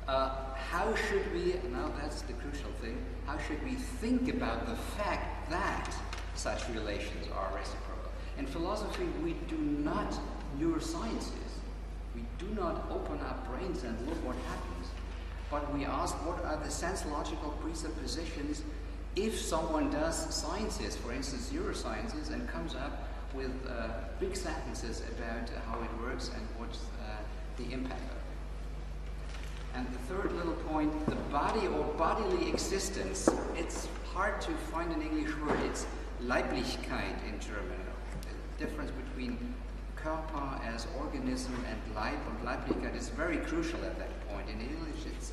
A: how should we, now that's the crucial thing, how should we think about the fact that such relations are reciprocal? In philosophy, we do not neurosciences. We do not open our brains and look what happens. But we ask what are the sense-logical presuppositions if someone does sciences, for instance neurosciences, and comes up with big sentences about how it works and what's the impact of it. And the third little point, the body or bodily existence, it's hard to find an English word, it's Leiblichkeit in German. The difference between Körper as organism and Leib and Leiblichkeit is very crucial at that point. In English,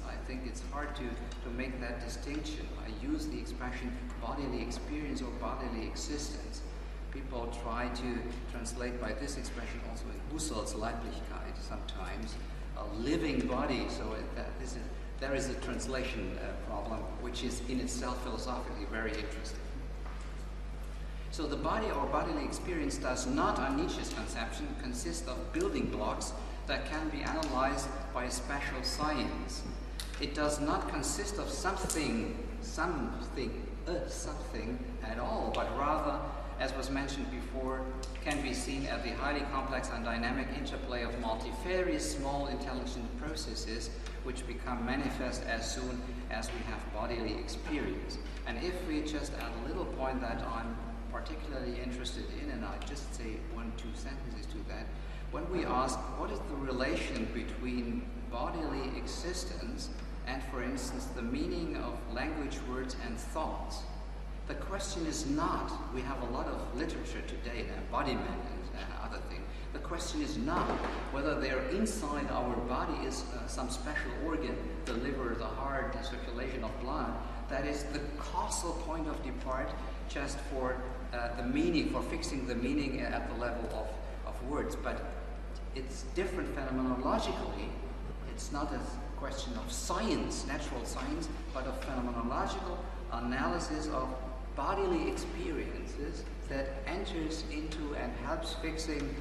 A: I think it's hard to make that distinction. I use the expression bodily experience or bodily existence. People try to translate by this expression also in Husserl's Leiblichkeit sometimes, a living body. So there is a translation problem, which is in itself philosophically very interesting. So the body or bodily experience does not, on Nietzsche's conception, consist of building blocks that can be analyzed by a special science. It does not consist of something something at all, but rather, as was mentioned before, can be seen as the highly complex and dynamic interplay of multifarious small intelligent processes which become manifest as soon as we have bodily experience. And if we just add a little point that I'm particularly interested in, and I just say 1-2 sentences to that, when we ask what is the relation between bodily existence and, for instance, the meaning of language, words, and thoughts, the question is not, we have a lot of literature today, embodiment and other things. The question is not whether they're inside our body is some special organ, the liver, the heart, the circulation of blood. That is the causal point of depart just for the meaning, for fixing the meaning at the level of words. But it's different phenomenologically. It's not a question of science, natural science, but of phenomenological analysis of bodily experiences that enters into and helps fixing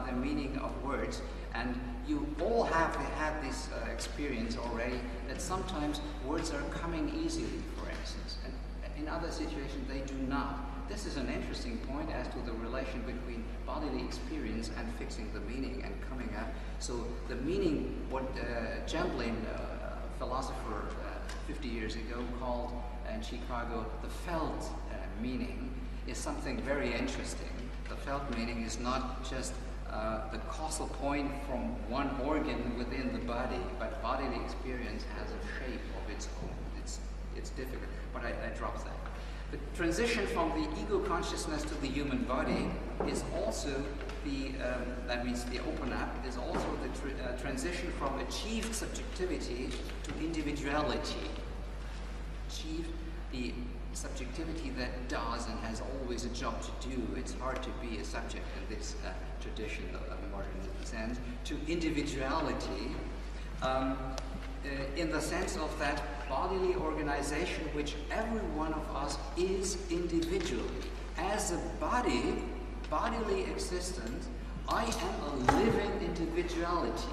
A: the meaning of words. And you all have had this experience already, that sometimes words are coming easily, for instance, and in other situations they do not. This is an interesting point as to the relation between bodily experience and fixing the meaning and coming up. So the meaning, what Chamberlain, philosopher 50 years ago, called in Chicago the felt meaning, is something very interesting. The felt meaning is not just the causal point from one organ within the body, but bodily experience has a shape of its own. It's difficult, but I drop that. The transition from the ego consciousness to the human body is also the, that means the open up, is also the transition from achieved subjectivity to individuality. Achieved the subjectivity that does and has always a job to do. It's hard to be a subject in this tradition of modern sense, to individuality, in the sense of that bodily organization which every one of us is individually. As a body, bodily existence, I am a living individuality.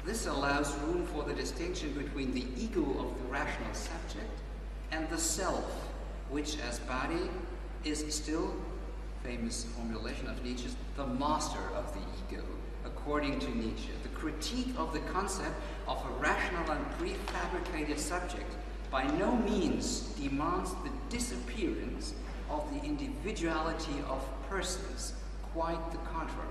A: This allows room for the distinction between the ego of the rational subject and the self, which as body is still, famous formulation of Nietzsche's, the master of the ego, according to Nietzsche. The critique of the concept of a rational and prefabricated subject by no means demands the disappearance of the individuality of persons, quite the contrary.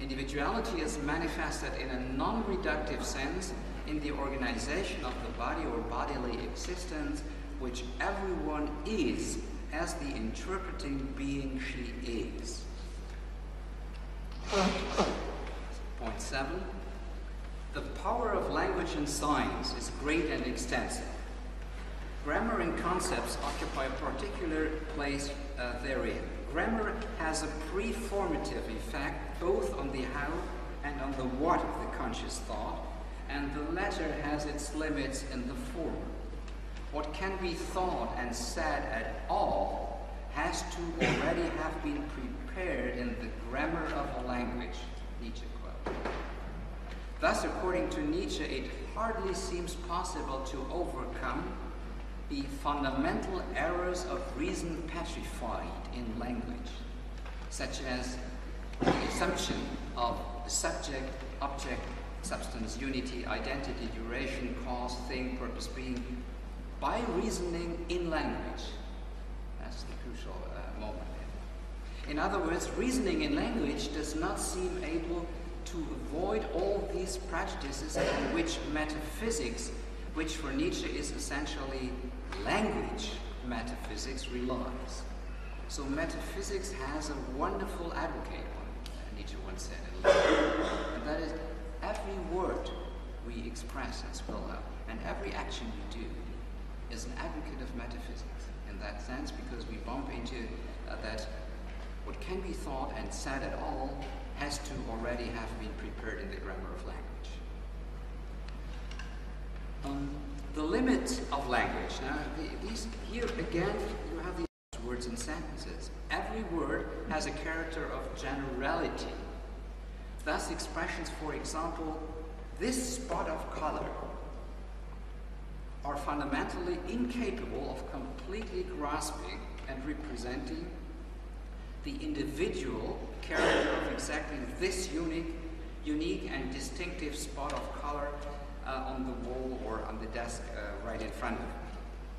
A: Individuality is manifested in a non-reductive sense in the organization of the body or bodily existence, which everyone is as the interpreting being she is. Point 7. The power of language and science is great and extensive. Grammar and concepts occupy a particular place therein. Grammar has a preformative effect both on the how and on the what of the conscious thought, and the latter has its limits in the former. What can be thought and said at all has to already have been prepared in the grammar of a language, Nietzsche quote. Thus, according to Nietzsche, it hardly seems possible to overcome the fundamental errors of reason petrified in language, such as the assumption of the subject, object, substance, unity, identity, duration, cause, thing, purpose, being, by reasoning in language. That's the crucial moment. In other words, reasoning in language does not seem able to avoid all these prejudices on which metaphysics, which for Nietzsche is essentially language metaphysics, relies. So metaphysics has a wonderful advocate, Nietzsche once said, and that is every word we express and spell out, and every action we do is an advocate of metaphysics in that sense, because we bump into that what can be thought and said at all has to already have been prepared in the grammar of language. The limit of language. Now, these here again, you have these words and sentences. Every word has a character of generality. Thus, expressions, for example, this spot of color are fundamentally incapable of completely grasping and representing the individual character of exactly this unique and distinctive spot of color on the wall or on the desk right in front of you.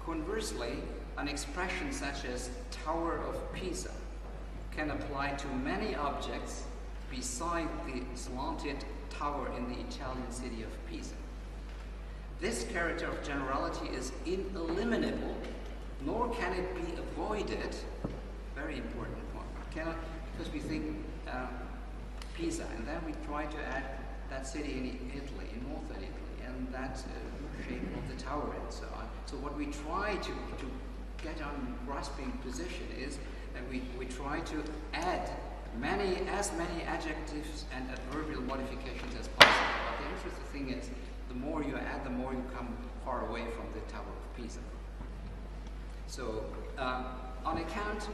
A: Conversely, an expression such as Tower of Pisa can apply to many objects beside the slanted tower in the Italian city of Pisa. This character of generality is ineliminable, nor can it be avoided. Very important point. Cannot, because we think Pisa, and then we try to add that city in Italy, in northern Italy, and that shape of the tower and so on. So what we try to get on grasping position is that we try to add as many adjectives and adverbial modifications as possible. But the interesting thing is, the more you add, the more you come far away from the Tower of Pisa. So, on account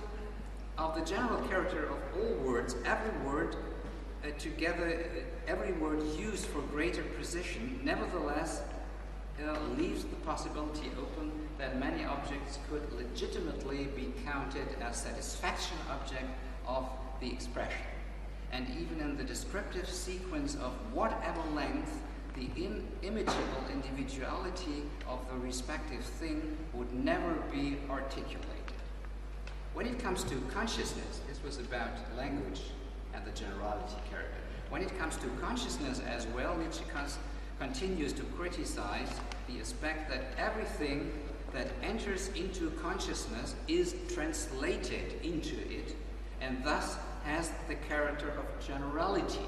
A: of the general character of all words, every word used for greater precision, nevertheless, leaves the possibility open that many objects could legitimately be counted as satisfaction object of the expression. And even in the descriptive sequence of whatever length, the inimitable individuality of the respective thing would never be articulated. When it comes to consciousness, this was about language and the generality character. When it comes to consciousness as well, Nietzsche continues to criticize the aspect that everything that enters into consciousness is translated into it, and thus has the character of generality.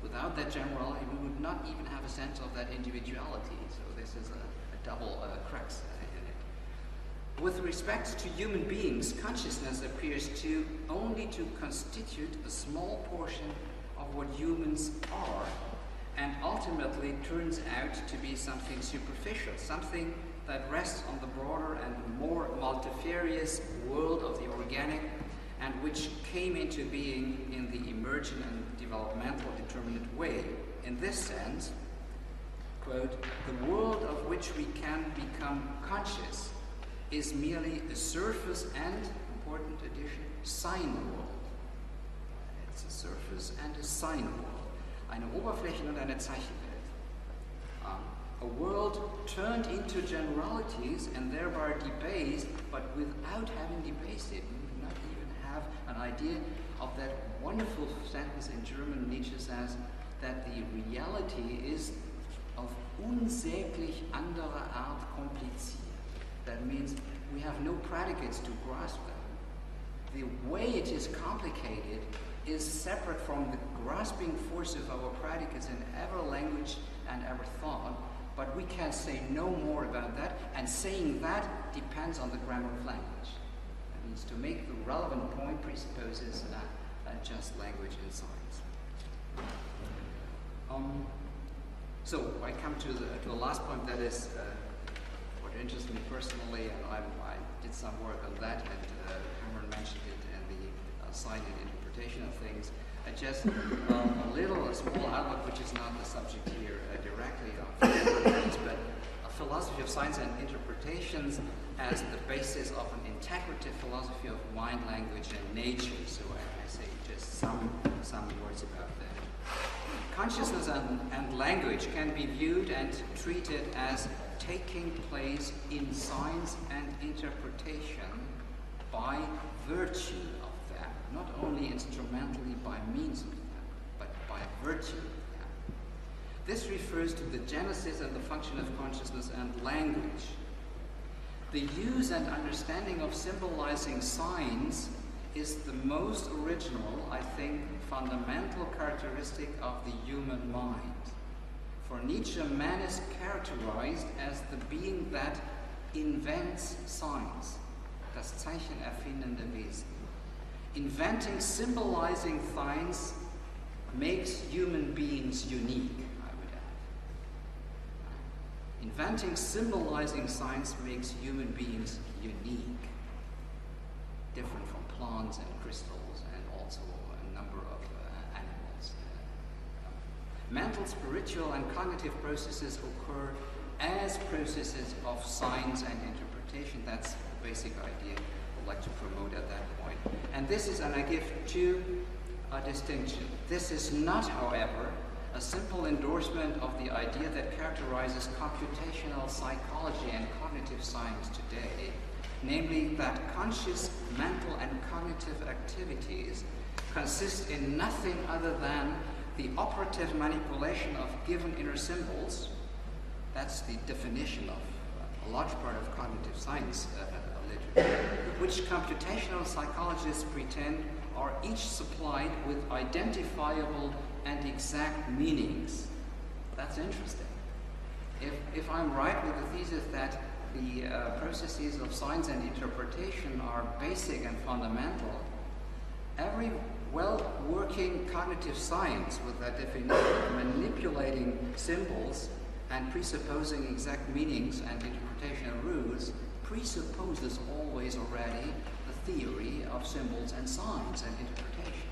A: Without that generality, we would not even have a sense of that individuality. So this is a double crux in it. With respect to human beings, consciousness appears only to constitute a small portion of what humans are, and ultimately turns out to be something superficial, something that rests on the broader and more multifarious world of the organic, and which came into being in the emergent and developmental determinate way. In this sense, quote, the world of which we can become conscious is merely a surface and, important addition, sign world. It's a surface and a sign world. Eine Oberflächen- und eine Zeichenwelt. A world turned into generalities and thereby debased, but without having debased it. We would not even have an idea of that wonderful sentence in German. Nietzsche says that the reality is of unsäglich anderer Art kompliziert. That means we have no predicates to grasp them. The way it is complicated is separate from the grasping force of our predicates in every language and every thought, but we can say no more about that, and saying that depends on the grammar of language. That means to make the relevant point presupposes just language and science. So I come to the last point, that is what interests me personally, and I did some work on that, and Cameron mentioned it in the sign and interpretation of things. Just a small outlook, which is not the subject here directly of, but a philosophy of science and interpretations as the basis of an integrative philosophy of mind, language, and nature. So I say just some words about that. Consciousness and language can be viewed and treated as taking place in science and interpretation by virtue of them, not only instrumentally by means of them, but by virtue of them. This refers to the genesis and the function of consciousness and language. The use and understanding of symbolizing signs is the most original, I think, fundamental characteristic of the human mind. For Nietzsche, man is characterized as the being that invents signs, das Zeichen erfindende Wesen. Inventing symbolizing signs makes human beings unique, I would add. Inventing symbolizing signs makes human beings unique, different from plants and crystals and also a number of animals. Mental, spiritual, and cognitive processes occur as processes of science and interpretation. That's the basic idea I'd like to promote at that point. And this is, and I give two distinctions. This is not, however, a simple endorsement of the idea that characterizes computational psychology and cognitive science today, namely that conscious mental and cognitive activities consist in nothing other than the operative manipulation of given inner symbols. That's the definition of a large part of cognitive science literature, which computational psychologists pretend are each supplied with identifiable and exact meanings. That's interesting. If I'm right with the thesis that the processes of science and interpretation are basic and fundamental, every well-working cognitive science with that definition of manipulating symbols and presupposing exact meanings and interpretation rules presupposes always already the theory of symbols and signs and interpretations.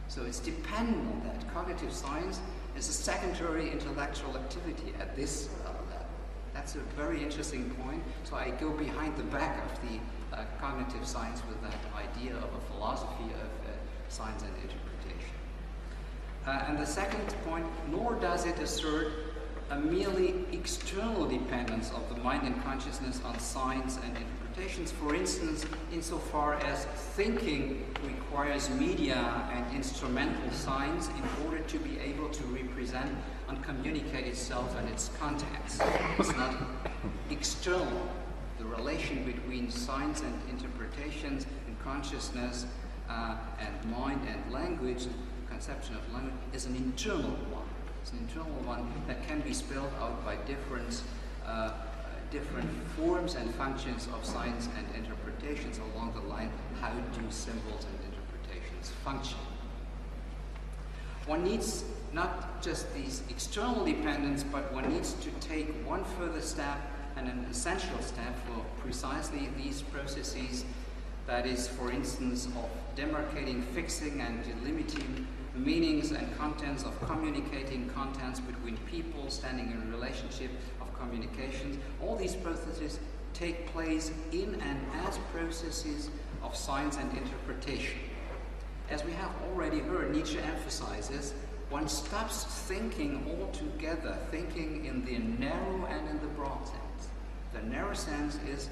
A: So it's dependent on that. Cognitive science is a secondary intellectual activity at this level. That's a very interesting point. So I go behind the back of the cognitive science with that idea of a philosophy of science and interpretation. And the second point, nor does it assert a merely external dependence of the mind and consciousness on science and interpretations. For instance, insofar as thinking requires media and instrumental signs in order to be able to represent and communicate itself and its contents. It's not external. The relation between science and interpretations and consciousness and mind and language, conception of language, is an internal one. It's an internal one that can be spelled out by different forms and functions of science and interpretations along the line. How do symbols and interpretations function? One needs not just these external dependence, but one needs to take one further step, and an essential step for precisely these processes, that is, for instance, of demarcating, fixing, and delimiting meanings and contents, of communicating contents between people, standing in a relationship of communications. All these processes take place in and as processes of science and interpretation. As we have already heard, Nietzsche emphasizes, one stops thinking altogether, thinking in the narrow and in the broad sense. The narrow sense is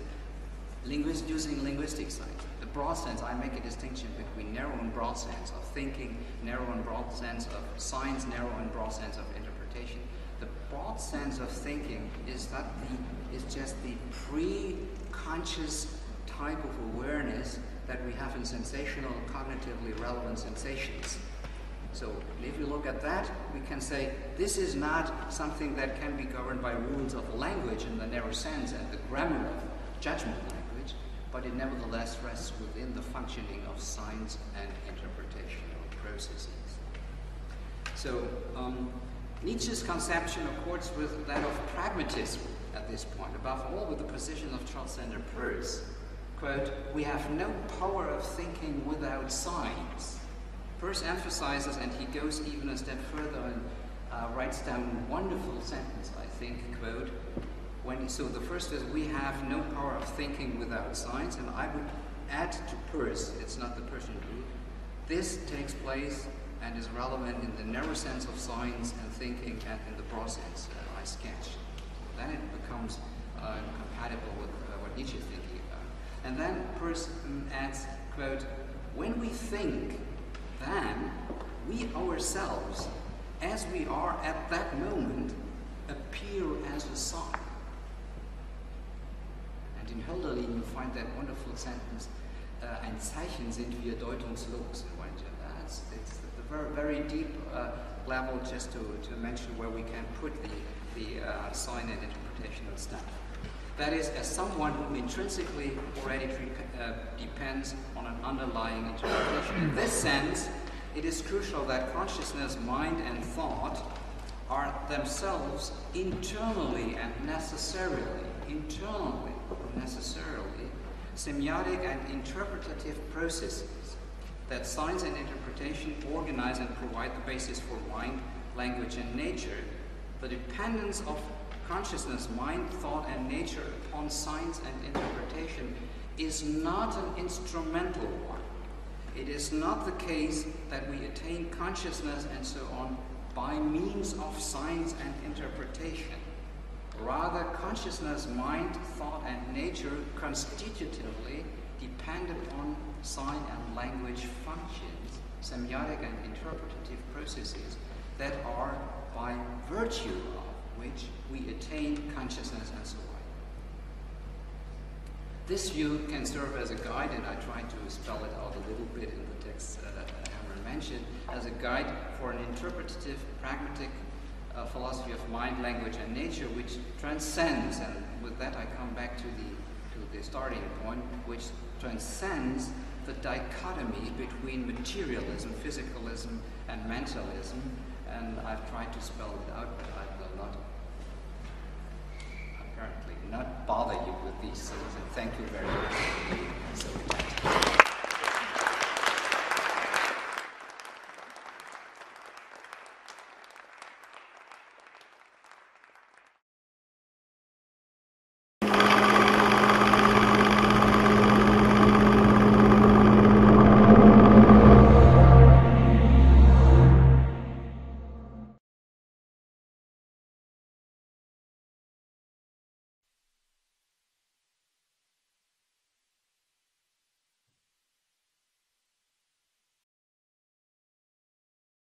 A: using linguistic science. The broad sense, I make a distinction between narrow and broad sense of thinking, narrow and broad sense of science, narrow and broad sense of interpretation. The broad sense of thinking is just the pre-conscious type of awareness that we have in sensational, cognitively relevant sensations. So if you look at that, we can say this is not something that can be governed by rules of language in the narrow sense and the grammar of judgment language, but it nevertheless rests within the functioning of science and interpretational processes. So Nietzsche's conception accords with that of pragmatism at this point, above all with the position of Charles Sanders Peirce. Quote, "We have no power of thinking without science." Peirce emphasizes, and he goes even a step further and writes down a wonderful sentence, I think, quote, so the first is, "We have no power of thinking without science," and I would add to Peirce, it's not the Peircean view, this takes place and is relevant in the narrow sense of science and thinking and in the broad sense I sketched. Then it becomes compatible with what Nietzsche is thinking about. And then Peirce adds, quote, "When we think, then we ourselves, as we are at that moment, appear as a sign." And in Hölderlin you find that wonderful sentence, "Ein Zeichen sind wir deutungslos." It's the very, very deep level, just to mention where we can put the sign and interpretational stuff. That is, as someone who intrinsically already depends on an underlying interpretation. In this sense, it is crucial that consciousness, mind, and thought are themselves internally and necessarily, semiotic and interpretative processes that science and interpretation organize and provide the basis for mind, language, and nature. The dependence of consciousness, mind, thought, and nature upon science and interpretation is not an instrumental one. It is not the case that we attain consciousness and so on by means of science and interpretation. Rather, consciousness, mind, thought, and nature constitutively depend upon sign and language functions, semiotic and interpretative processes that are by virtue of which we attain consciousness and so on. This view can serve as a guide, and I tried to spell it out a little bit in the text that Cameron mentioned, as a guide for an interpretative, pragmatic philosophy of mind, language, and nature, which transcends, and with that I come back to the starting point, which transcends the dichotomy between materialism, physicalism, and mentalism. And I've tried to spell it out, but I will not, apparently, not bother you with these things, and thank you very much.